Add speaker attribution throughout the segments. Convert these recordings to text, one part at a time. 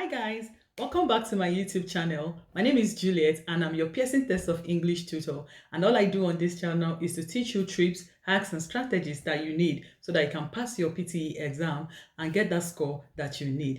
Speaker 1: Hi guys, welcome back to my YouTube channel. My name is Juliet and I'm your Pearson Test of English tutor. And all I do on this channel is to teach you tricks, hacks and strategies that you need so that you can pass your PTE exam and get that score that you need.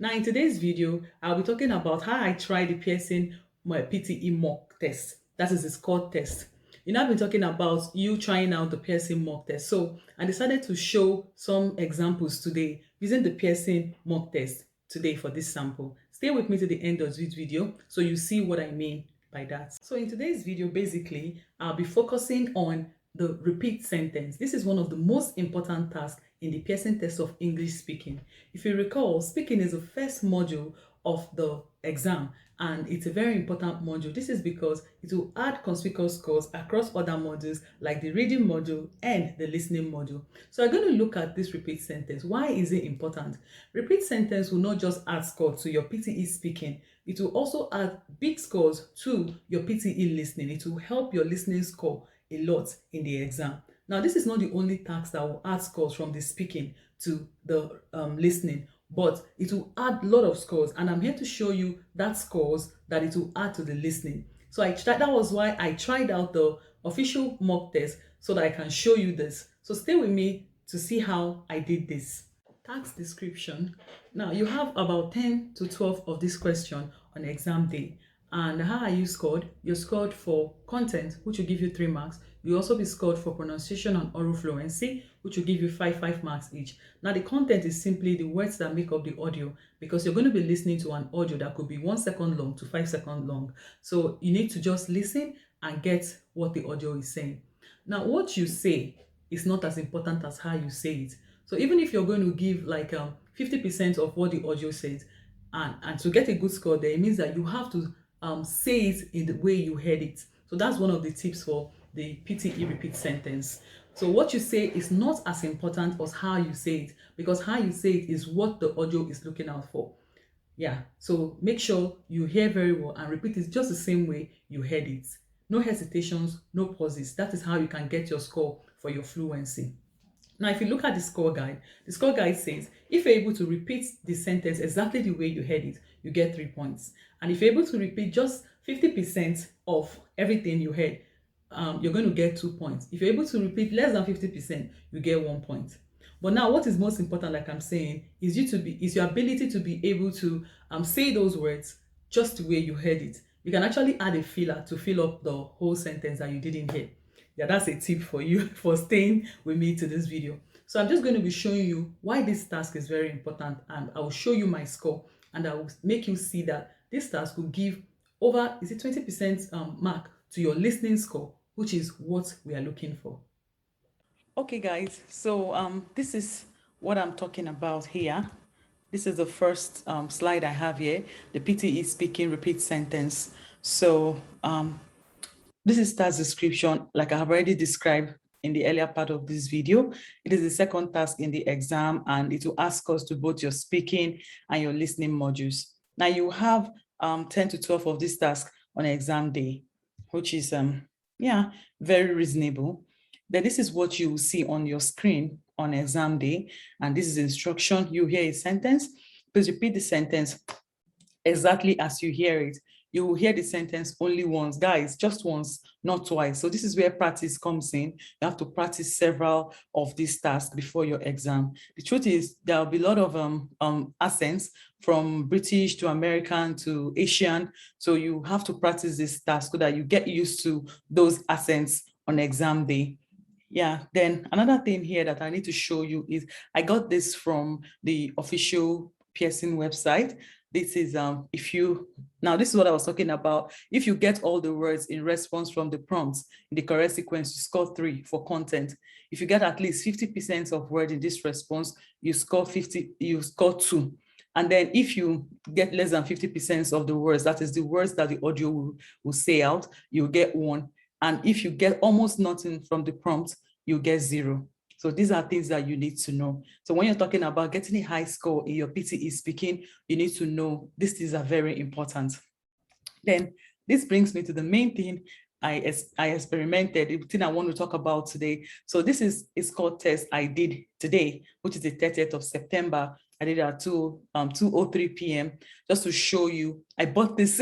Speaker 1: Now in today's video, I'll be talking about how I tried the Pearson PTE mock test. That is the score test. I've been talking about you trying out the Pearson mock test. So I decided to show some examples today using the Pearson mock test today for this sample. Stay with me to the end of this video so you see what I mean by that. So in today's video, basically, I'll be focusing on the repeat sentence. This is one of the most important tasks in the Pearson test of English speaking. If you recall, speaking is the first module of the exam and it's a very important module. This is because it will add conspicuous scores across other modules like the reading module and the listening module. So I'm going to look at this repeat sentence. Why is it important? Repeat sentence will not just add score to your PTE speaking, it will also add big scores to your PTE listening. It will help your listening score a lot in the exam. Now, this is not the only task that will add scores from the speaking to the listening, but it will add a lot of scores, and I'm here to show you that scores that it will add to the listening. So that was why I tried out the official mock test so that I can show you this. So stay with me to see how I did this. Task description. Now you have about 10 to 12 of this question on exam day. And how are you scored? You're scored for content, which will give you 3 marks. You'll also be scored for pronunciation and oral fluency, which will give you 5 marks each. Now the content is simply the words that make up the audio, because you're going to be listening to an audio that could be 1 second long to 5 seconds long. So you need to just listen and get what the audio is saying. Now what you say is not as important as how you say it. So even if you're going to give like 50% of what the audio says, and to get a good score there, it means that you have to say it in the way you heard it. So that's one of the tips for the PTE repeat sentence. So what you say is not as important as how you say it, because how you say it is what the audio is looking out for. Yeah, so make sure you hear very well and repeat it just the same way you heard it. No hesitations, no pauses. That is how you can get your score for your fluency. Now, if you look at the score guide says if you're able to repeat the sentence exactly the way you heard it, you get 3 points. And if you're able to repeat just 50% of everything you heard, you're going to get 2 points. If you're able to repeat less than 50%, you get 1 point. But now, what is most important, like I'm saying, is your ability to be able to say those words just the way you heard it. You can actually add a filler to fill up the whole sentence that you didn't hear. Yeah, that's a tip for you for staying with me to this video. So I'm just going to be showing you why this task is very important, and I will show you my score, and I will make you see that this task will give over 20% mark to your listening score, which is what we are looking for. Okay guys, so this is what I'm talking about here. This is the first slide I have here, the PTE speaking repeat sentence. So this is task description, like I have already described in the earlier part of this video. It is the second task in the exam, and it will ask us to both your speaking and your listening modules. Now you have 10 to 12 of this task on exam day, which is very reasonable. Then this is what you will see on your screen on exam day, and this is instruction. You hear a sentence, please repeat the sentence exactly as you hear it. You will hear the sentence only once, guys, just once, not twice. So this is where practice comes in. You have to practice several of these tasks before your exam. The truth is there will be a lot of accents from British to American to Asian. So you have to practice this task so that you get used to those accents on exam day. Yeah, then another thing here that I need to show you is I got this from the official Pearson website. This is this is what I was talking about. If you get all the words in response from the prompts in the correct sequence, you score 3 for content. If you get at least 50% of word in this response, you score 2. And then if you get less than 50% of the words, that is the words that the audio will say out, you get 1. And if you get almost nothing from the prompt, you get 0. So these are things that you need to know. So when you're talking about getting a high score in your PTE speaking, you need to know these things are very important. Then this brings me to the main thing. I experimented, the thing I want to talk about today. So this is called test I did today, which is the 30th of September. I did it at 2:03 p.m. just to show you. I bought this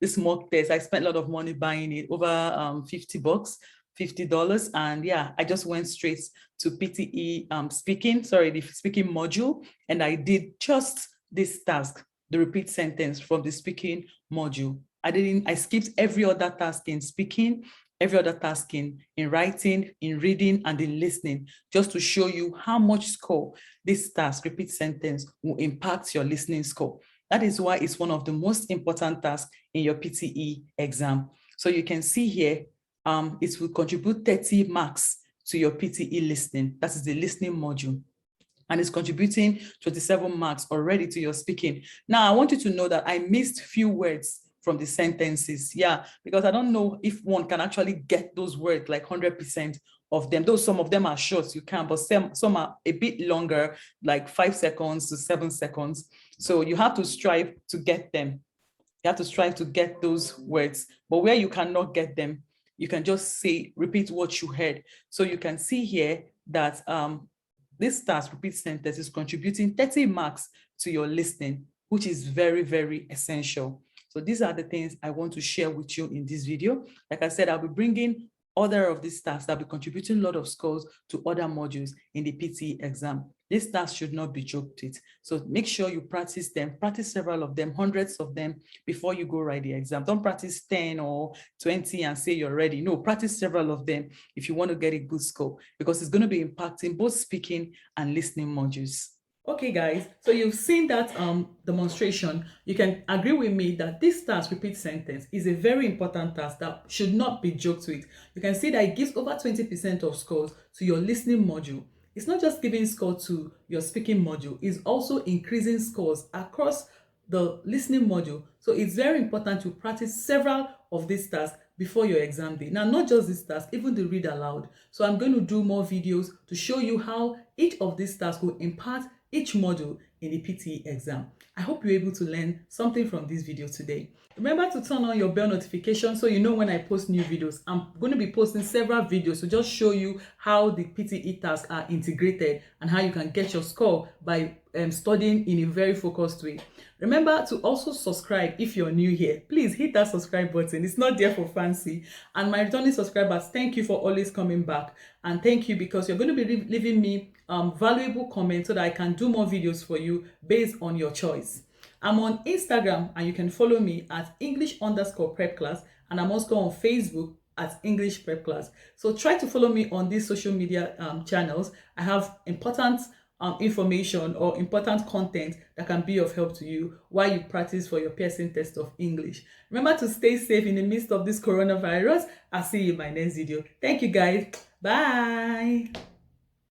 Speaker 1: this mock test. I spent a lot of money buying it, over $50, $50. And yeah, I just went straight to PTE speaking, the speaking module, and I did just this task, the repeat sentence from the speaking module. I skipped every other task in speaking, every other task in writing, in reading, and in listening, just to show you how much score this task, repeat sentence, will impact your listening score. That is why it's one of the most important tasks in your PTE exam. So you can see here, it will contribute 30 marks to your PTE listening. That is the listening module. And it's contributing 27 marks already to your speaking. Now, I want you to know that I missed few words from the sentences. Yeah, because I don't know if one can actually get those words like 100% of them. Though some of them are short, you can, but some are a bit longer, like 5 seconds to 7 seconds. So you have to strive to get them. You have to strive to get those words. But where you cannot get them, you can just repeat what you heard. So you can see here that this task, repeat sentence, is contributing 30 marks to your listening, which is very, very essential. So these are the things I want to share with you in this video. Like I said, I'll be bringing other of these tasks that will be contributing a lot of scores to other modules in the PTE exam. This task should not be joked with. So make sure you practice them, practice several of them, hundreds of them before you go write the exam. Don't practice 10 or 20 and say you're ready. No, practice several of them if you want to get a good score, because it's going to be impacting both speaking and listening modules. Okay, guys, so you've seen that demonstration. You can agree with me that this task, repeat sentence, is a very important task that should not be joked with. You can see that it gives over 20% of scores to your listening module. It's not just giving score to your speaking module, it's also increasing scores across the listening module. So it's very important to practice several of these tasks before your exam day. Now, not just this task, even the read aloud. So I'm going to do more videos to show you how each of these tasks will impact each module in the PTE exam. I hope you're able to learn something from this video today. Remember to turn on your bell notification so you know when I post new videos. I'm going to be posting several videos to just show you how the PTE tasks are integrated and how you can get your score by studying in a very focused way. Remember to also subscribe if you're new here. Please hit that subscribe button. It's not there for fancy. And my returning subscribers, thank you for always coming back. And thank you because you're going to be leaving me valuable comments so that I can do more videos for you based on your choice. I'm on Instagram and you can follow me at English_prep class, and I'm also on Facebook at English Prep Class. So try to follow me on these social media channels. I have important information or important content that can be of help to you while you practice for your Pearson test of English. Remember to stay safe in the midst of this coronavirus. I'll see you in my next video. Thank you, guys. Bye.